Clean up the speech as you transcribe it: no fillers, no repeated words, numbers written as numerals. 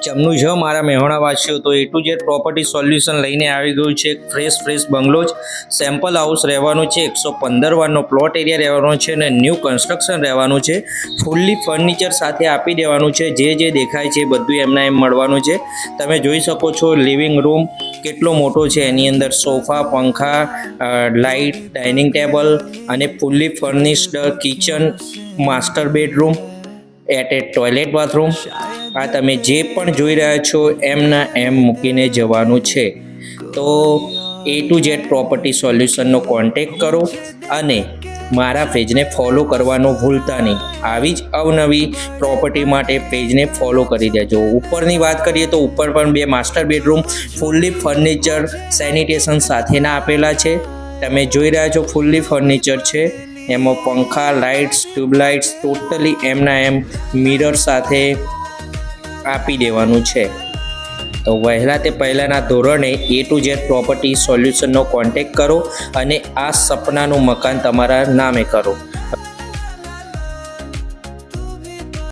જમનું જ મારા મહેણાવાસીઓ તો A to Z property solution લઈને આવી ગયું છે. ફ્રેશ બંગલો જ સેમ્પલ હાઉસ રહેવાનું છે. 115 વારનો પ્લોટ એરિયા રહેવાનો છે અને ન્યૂ કન્સ્ટ્રક્શન રહેવાનું છે. ફૂલ્લી ફર્નિચર સાથે આપી દેવાનું છે. જે દેખાય છે બધું એમના એમ મળવાનું છે. તમે જોઈ શકો છો લિવિંગ રૂમ કેટલો મોટો છે. એની અંદર સોફા, પંખા, લાઇટ, ડાઇનિંગ ટેબલ અને fully furnished kitchen, master bedroom, attach toilet bathroom. આ તમે જે પણ જોઈ રહ્યા છો એમના એમ મૂકીને જવાનું છે. તો A to Z પ્રોપર્ટી સોલ્યુશનનો કોન્ટેક્ટ કરો અને મારા પેજને ફોલો કરવાનું ભૂલતા નહીં. આવી જ અવનવી પ્રોપર્ટી માટે પેજને ફોલો કરી દેજો. ઉપરની વાત કરીએ તો ઉપર પણ 2 master bedroom fully furniture sanitation સાથેના આપેલા છે. તમે જોઈ રહ્યા છો ફૂલ્લી ફર્નિચર છે. એમાં પંખા, લાઇટ્સ, ટ્યુબલાઇટ્સ ટોટલી એમના એમ મિરર સાથે આપી દેવાનું છે. તો વહેલા તે પહેલાંના ધોરણે A to Z પ્રોપર્ટી સોલ્યુશનનો કોન્ટેક્ટ કરો અને આ સપનાનું મકાન તમારા નામે કરો.